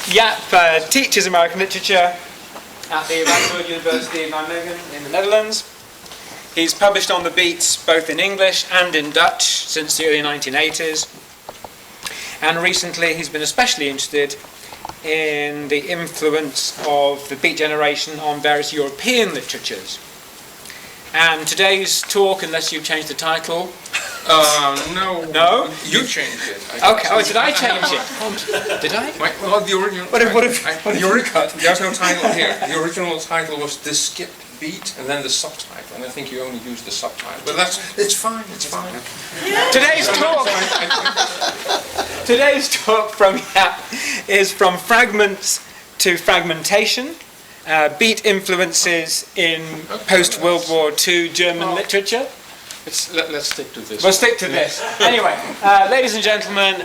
Jaap teaches American literature at the Roosevelt University in Nijmegen in the Netherlands. He's published on the beats both in English and in Dutch since the early 1980s. And recently he's been especially interested in the influence of the beat generation on various European literatures. And today's talk, unless you've changed the title... No. No? You changed it. Okay. Oh, did I change it? Did I? Well, the original... There's no title here. The original title was The Skipped Beat, and then the subtitle. And I think you only used the subtitle. But it's fine. It's fine. Today's talk from Jaap is From Fragments to Fragmentation. Beat influences in post-World War II German literature. Let's stick to this. We'll stick to this. Anyway, ladies and gentlemen,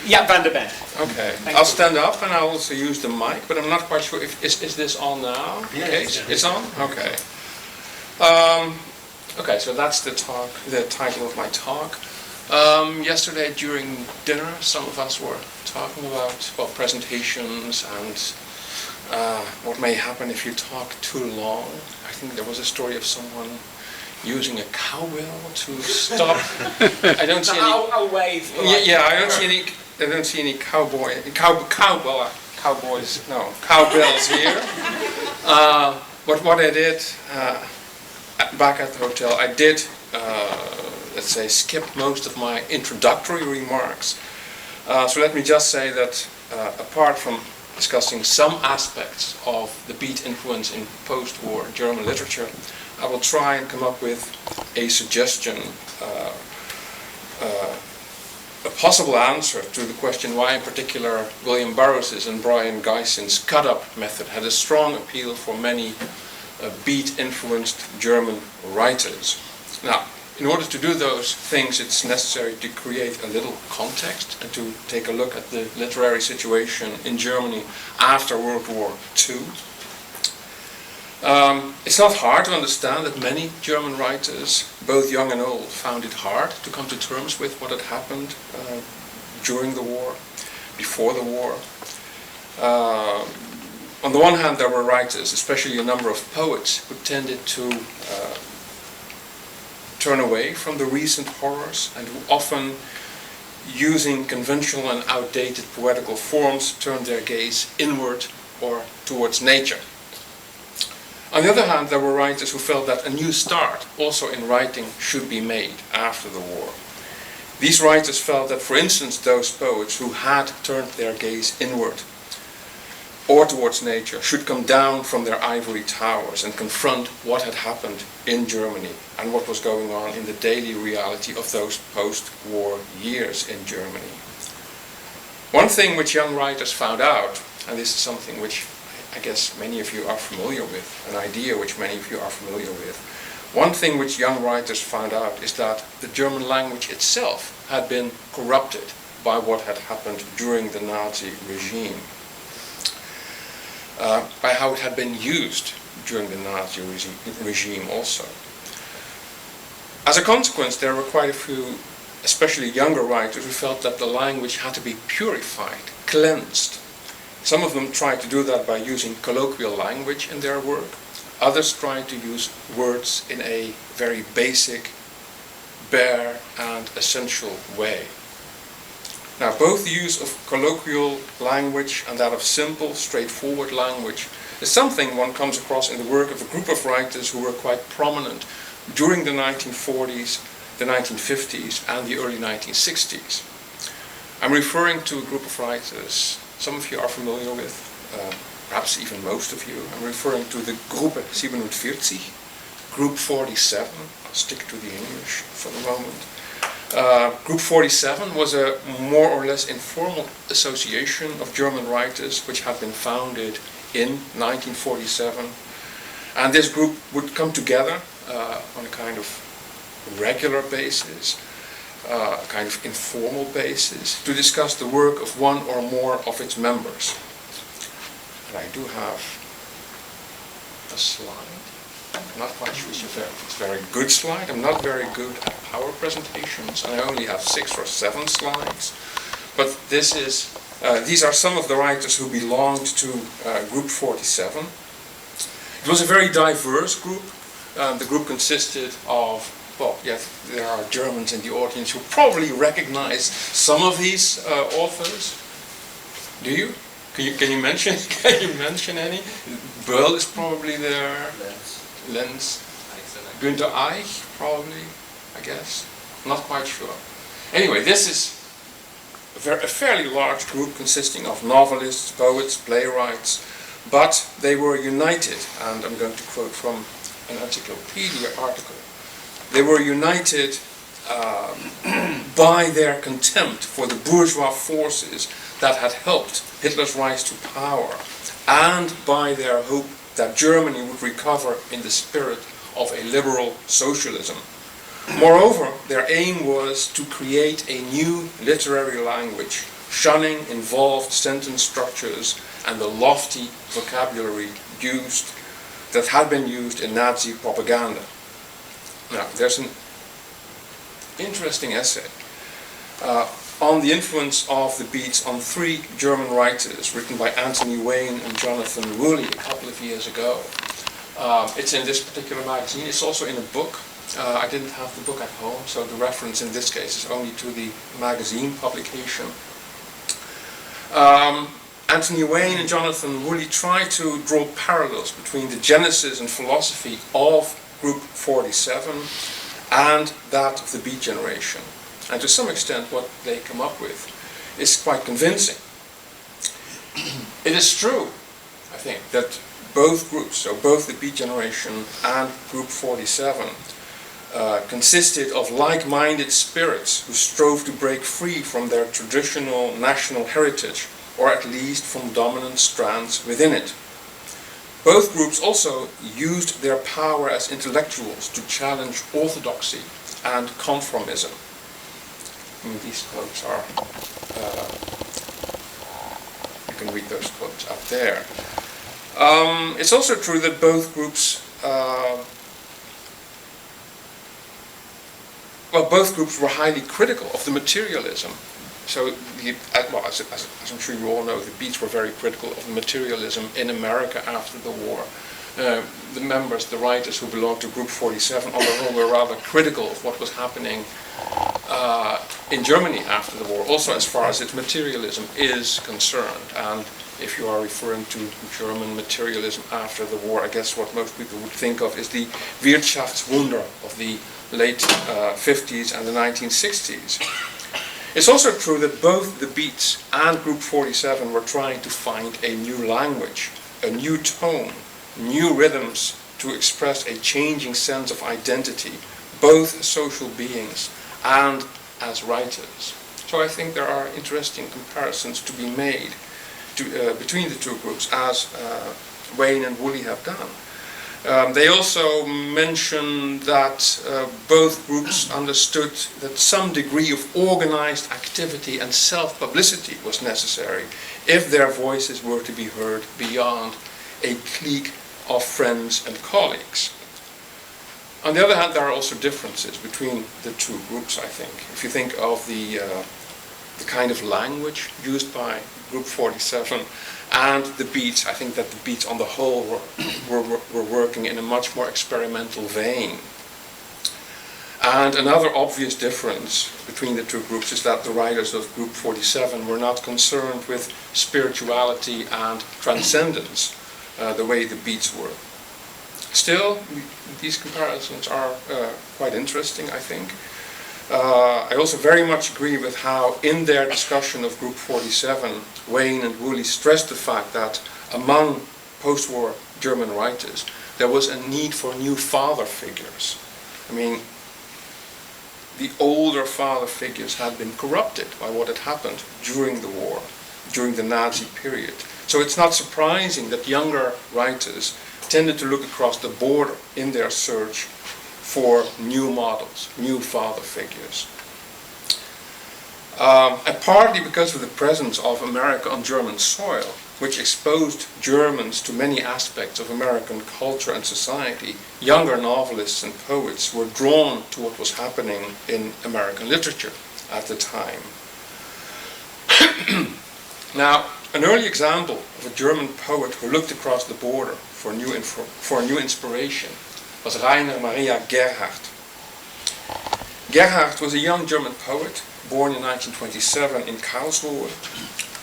Jaap van der Bent. Okay, I'll stand up and I'll also use the mic, but I'm not quite sure if is this on now? Yes. Okay, it's on? Okay. Okay, so that's the title of my talk. Yesterday during dinner, some of us were talking about presentations and what may happen if you talk too long. I think there was a story of someone using a cowbell to stop. I don't see any. I'll wave. I don't see any cowboys here. But what I did back at the hotel, I did, let's say, skip most of my introductory remarks. So let me just say that apart from discussing some aspects of the beat influence in post-war German literature, I will try and come up with a suggestion, a possible answer to the question why in particular William Burroughs's and Brian Geisen's cut-up method had a strong appeal for many beat-influenced German writers. Now, in order to do those things, it's necessary to create a little context and to take a look at the literary situation in Germany after World War II. It's not hard to understand that many German writers, both young and old, found it hard to come to terms with what had happened during the war, before the war. On the one hand, there were writers, especially a number of poets, who tended to turn away from the recent horrors and who often, using conventional and outdated poetical forms, turned their gaze inward or towards nature. On the other hand, there were writers who felt that a new start, also in writing, should be made after the war. These writers felt that, for instance, those poets who had turned their gaze inward or towards nature should come down from their ivory towers and confront what had happened in Germany and what was going on in the daily reality of those post-war years in Germany. One thing which young writers found out, and this is something which I guess many of you are familiar with, an idea which many of you are familiar with. One thing which young writers found out is that the German language itself had been corrupted by what had happened during the Nazi regime, by how it had been used during the Nazi regime also. As a consequence, there were quite a few, especially younger writers, who felt that the language had to be purified, cleansed. Some of them tried to do that by using colloquial language in their work. Others tried to use words in a very basic, bare and essential way. Now, both the use of colloquial language and that of simple, straightforward language is something one comes across in the work of a group of writers who were quite prominent during the 1940s, the 1950s and the early 1960s. I'm referring to a group of writers some of you are familiar with, perhaps even most of you. I'm referring to the Gruppe 47, Group 47. I'll stick to the English for the moment. Group 47 was a more or less informal association of German writers which had been founded in 1947. And this group would come together on a kind of regular basis, a kind of informal basis, to discuss the work of one or more of its members. And I do have a slide. I'm not quite sure it's a very good slide. I'm not very good at power presentations, and I only have 6 or 7 slides. But this is These are some of the writers who belonged to Group 47. It was a very diverse group. The group consisted of, well, yes, there are Germans in the audience who probably recognize some of these authors. Do you? Can you mention? Can you mention any? Böll is probably there. Lenz. Günter Eich, probably. I guess. Not quite sure. Anyway, this is a fairly large group consisting of novelists, poets, playwrights, but they were united, and I'm going to quote from an encyclopedia article. They were united by their contempt for the bourgeois forces that had helped Hitler's rise to power, and by their hope that Germany would recover in the spirit of a liberal socialism. Moreover, their aim was to create a new literary language, shunning involved sentence structures and the lofty vocabulary that had been used in Nazi propaganda. Now, there's an interesting essay on the influence of the Beats on three German writers, written by Anthony Wayne and Jonathan Woolley a couple of years ago. It's in this particular magazine. It's also in a book. I didn't have the book at home, so the reference in this case is only to the magazine publication. Anthony Wayne and Jonathan Woolley try to draw parallels between the genesis and philosophy of Group 47 and that of the Beat generation. And to some extent what they come up with is quite convincing. It is true, I think, that both groups, so both the Beat generation and Group 47, consisted of like-minded spirits who strove to break free from their traditional national heritage, or at least from dominant strands within it. Both groups also used their power as intellectuals to challenge orthodoxy and conformism. I mean, these quotes are, you can read those quotes up there. It's also true that both groups both groups were highly critical of the materialism. So, as I'm sure you all know, the Beats were very critical of materialism in America after the war. The members, the writers who belonged to Group 47, on the whole, were rather critical of what was happening in Germany after the war, also as far as its materialism is concerned. And if you are referring to German materialism after the war, I guess what most people would think of is the Wirtschaftswunder of the late 50s and the 1960s. It's also true that both the Beats and Group 47 were trying to find a new language, a new tone, new rhythms to express a changing sense of identity, both as social beings and as writers. So I think there are interesting comparisons to be made between the two groups, as Wayne and Woolley have done. They also mention that both groups understood that some degree of organized activity and self-publicity was necessary if their voices were to be heard beyond a clique of friends and colleagues. On the other hand, there are also differences between the two groups, I think. If you think of the kind of language used by Group 47 and the Beats, I think that the Beats on the whole were working in a much more experimental vein. And another obvious difference between the two groups is that the writers of Group 47 were not concerned with spirituality and transcendence the way the Beats were. Still, these comparisons are quite interesting, I think. I also very much agree with how, in their discussion of Group 47, Wayne and Woolley stressed the fact that among post-war German writers, there was a need for new father figures. I mean, the older father figures had been corrupted by what had happened during the war, during the Nazi period. So it's not surprising that younger writers tended to look across the border in their search for new models, new father figures. And partly because of the presence of America on German soil, which exposed Germans to many aspects of American culture and society, younger novelists and poets were drawn to what was happening in American literature at the time. Now, an early example of a German poet who looked across the border for new inspiration was Rainer Maria Gerhardt. Gerhardt was a young German poet born in 1927 in Karlsruhe,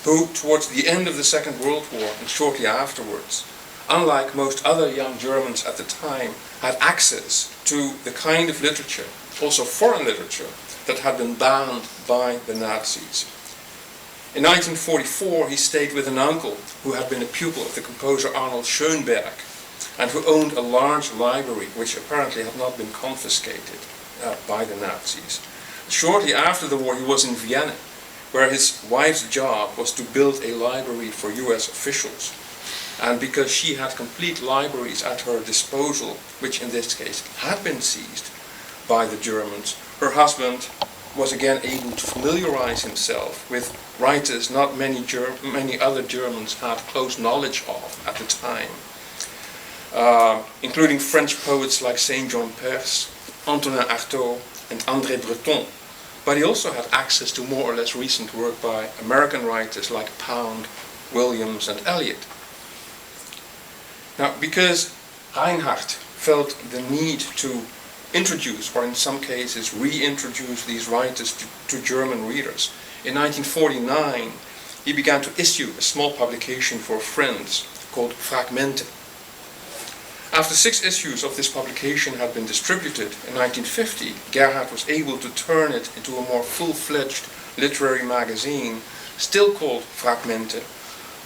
who, towards the end of the Second World War and shortly afterwards, unlike most other young Germans at the time, had access to the kind of literature, also foreign literature, that had been banned by the Nazis. In 1944, he stayed with an uncle who had been a pupil of the composer Arnold Schönberg and who owned a large library which apparently had not been confiscated by the Nazis. Shortly after the war, he was in Vienna, where his wife's job was to build a library for US officials. And because she had complete libraries at her disposal, which in this case had been seized by the Germans, her husband was again able to familiarize himself with writers not many other Germans had close knowledge of at the time, including French poets like Saint John Perse, Antonin Artaud, and André Breton. But he also had access to more or less recent work by American writers like Pound, Williams, and Eliot. Now, because Reinhardt felt the need to introduce, or in some cases reintroduce, these writers to German readers, in 1949 he began to issue a small publication for friends called Fragmente. After 6 issues of this publication had been distributed in 1950, Gerhardt was able to turn it into a more full-fledged literary magazine, still called Fragmente,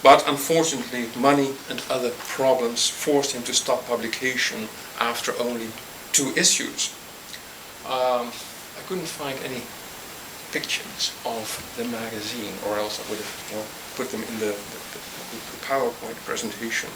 but unfortunately money and other problems forced him to stop publication after only 2 issues. I couldn't find any pictures of the magazine, or else I would have put them in the PowerPoint presentation.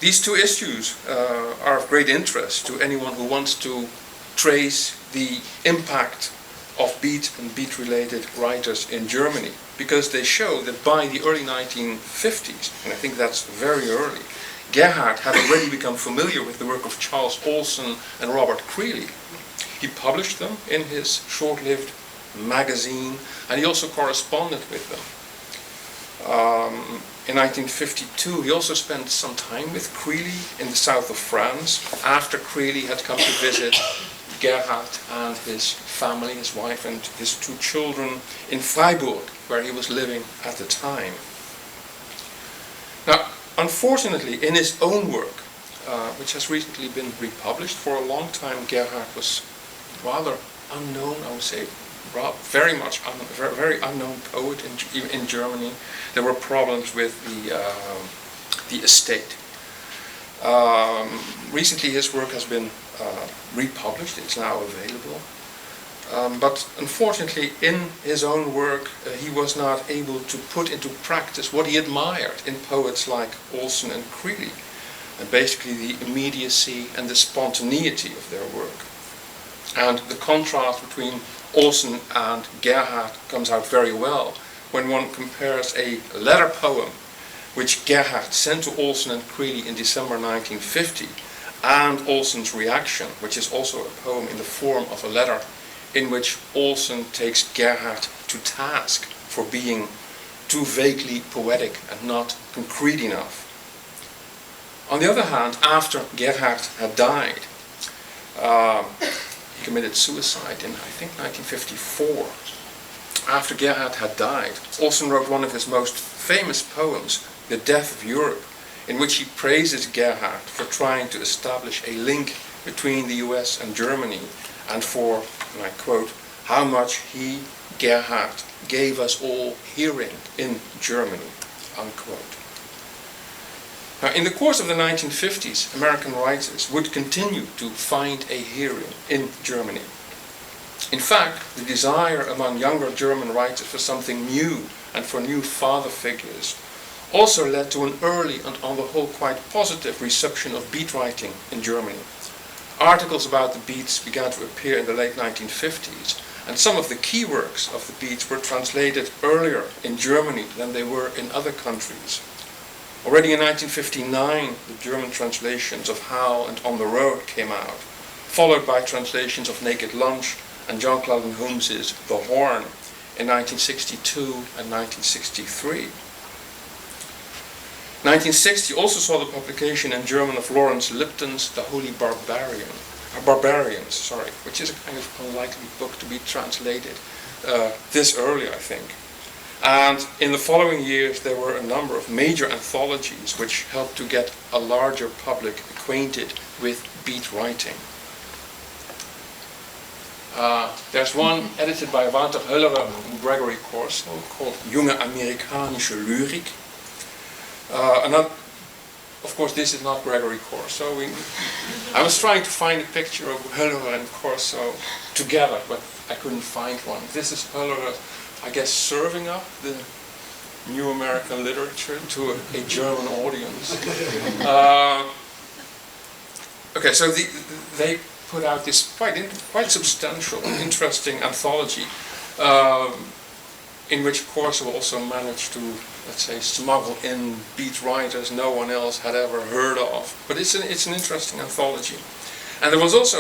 These 2 issues are of great interest to anyone who wants to trace the impact of beat and beat-related writers in Germany, because they show that by the early 1950s, and I think that's very early, Gerhardt had already become familiar with the work of Charles Olson and Robert Creeley. He published them in his short-lived magazine, and he also corresponded with them. In 1952, he also spent some time with Creeley in the south of France, after Creeley had come to visit Gerhardt and his family, his wife and his 2 children, in Freiburg, where he was living at the time. Now, unfortunately, in his own work, which has recently been republished, for a long time Gerhardt was rather unknown, I would say, very unknown poet in Germany. There were problems with the estate. Recently his work has been republished, it's now available. But unfortunately in his own work he was not able to put into practice what he admired in poets like Olson and Creeley, and basically the immediacy and the spontaneity of their work. And the contrast between Olson and Gerhardt comes out very well when one compares a letter poem which Gerhardt sent to Olson and Creeley in December 1950 and Olson's reaction, which is also a poem in the form of a letter in which Olson takes Gerhardt to task for being too vaguely poetic and not concrete enough. On the other hand, after Gerhardt had died, he committed suicide in, I think, 1954. After Gerhardt had died, Olson wrote one of his most famous poems, The Death of Europe, in which he praises Gerhardt for trying to establish a link between the US and Germany, and for, and I quote, how much he, Gerhardt, gave us all hearing in Germany, unquote. Now, in the course of the 1950s, American writers would continue to find a hearing in Germany. In fact, the desire among younger German writers for something new and for new father figures also led to an early and on the whole quite positive reception of beat writing in Germany. Articles about the beats began to appear in the late 1950s, and some of the key works of the beats were translated earlier in Germany than they were in other countries. Already in 1959, the German translations of Howl and On the Road came out, followed by translations of Naked Lunch and Jean-Claude Van Hums's The Horn in 1962 and 1963. 1960 also saw the publication in German of Lawrence Lipton's The Holy Barbarians, which is a kind of unlikely book to be translated this early, I think. And in the following years there were a number of major anthologies which helped to get a larger public acquainted with beat writing. There's one edited by Wouter Höllerer and Gregory Corso called Junge Amerikanische Lyrik. Another, of course, this is not Gregory Corso. I was trying to find a picture of Höllerer and Corso together, but I couldn't find one. This is Höllerer, I guess, serving up the new American literature to a German audience. Okay, so they put out this quite substantial, interesting anthology, in which Corso also managed to, let's say, smuggle in beat writers no one else had ever heard of. But it's an interesting anthology. And there was also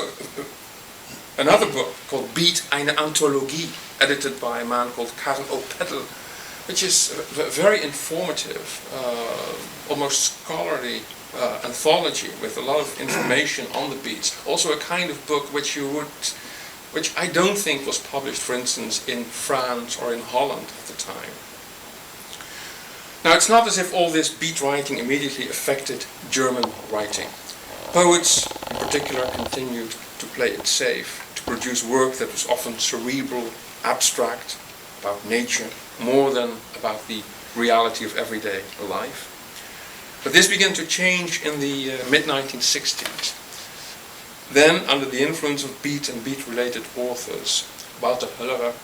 another book called Beat, eine Anthologie, edited by a man called Karel O'Peddle, which is a very informative, almost scholarly anthology with a lot of information on the beats. Also a kind of book which I don't think was published, for instance, in France or in Holland at the time. Now, it's not as if all this beat writing immediately affected German writing. Poets, in particular, continued to play it safe, to produce work that was often cerebral, abstract, about nature, more than about the reality of everyday life. But this began to change in the mid-1960s. Then, under the influence of beat and beat-related authors, Wouter Höllerer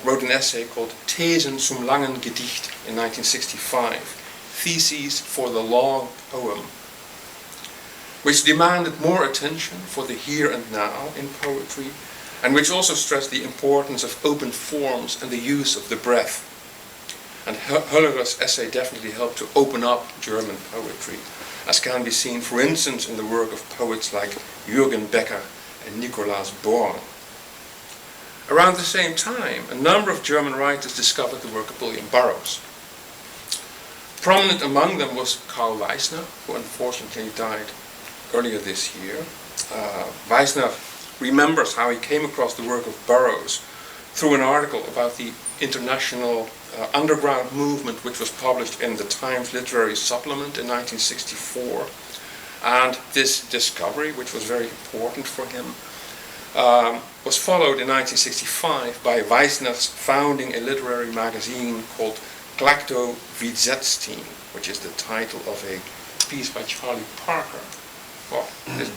wrote an essay called Thesen zum langen Gedicht in 1965, Theses for the Long Poem, which demanded more attention for the here and now in poetry, and which also stressed the importance of open forms and the use of the breath. And Höllerer's essay definitely helped to open up German poetry, as can be seen, for instance, in the work of poets like Jürgen Becker and Nicolaas Born. Around the same time, a number of German writers discovered the work of William Burroughs. Prominent among them was Karl Weissner, who unfortunately died earlier this year. Weissner remembers how he came across the work of Burroughs through an article about the international underground movement which was published in the Times Literary Supplement in 1964. And this discovery, which was very important for him, was followed in 1965 by Weissner's founding a literary magazine called Klacto Wiedzetstein, which is the title of a piece by Charlie Parker. Well,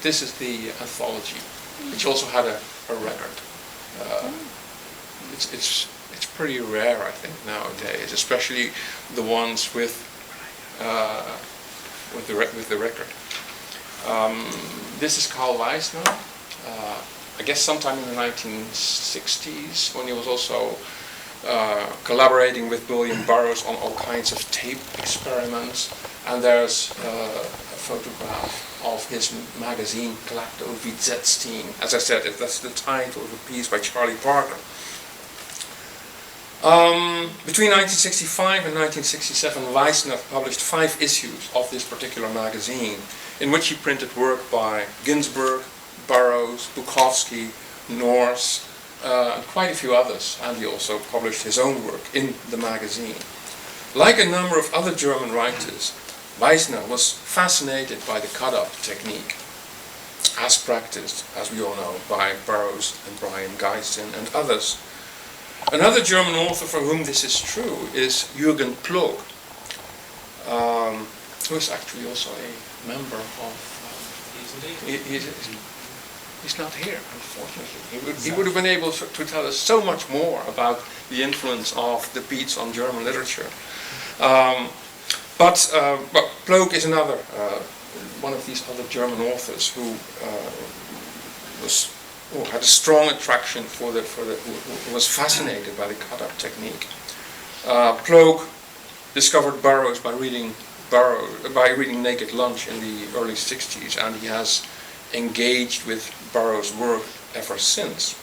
this is the anthology, which also had a record. It's pretty rare, I think, nowadays, especially the ones with the record. This is Karl Weissner. I guess sometime in the 1960s, when he was also collaborating with William Burroughs on all kinds of tape experiments. And there's a photograph of his magazine, Klacto Wiedzetstein. As I said, that's the title of a piece by Charlie Parker. Between 1965 and 1967, Weissner published 5 issues of this particular magazine, in which he printed work by Ginsberg, Burroughs, Bukowski, Norse, and quite a few others, and he also published his own work in the magazine. Like a number of other German writers, Weissner was fascinated by the cut-up technique, as practiced, as we all know, by Burroughs and Brian Geistin and others. Another German author for whom this is true is Jürgen Plog, who is actually also a member of... He's not here, unfortunately. He would have been able to tell us so much more about the influence of the beats on German literature. But Plog is another, one of these other German authors who had a strong attraction who was fascinated by the cut-up technique. Plog discovered Burroughs by reading Naked Lunch in the early 60s, and he has engaged with Burroughs' work ever since.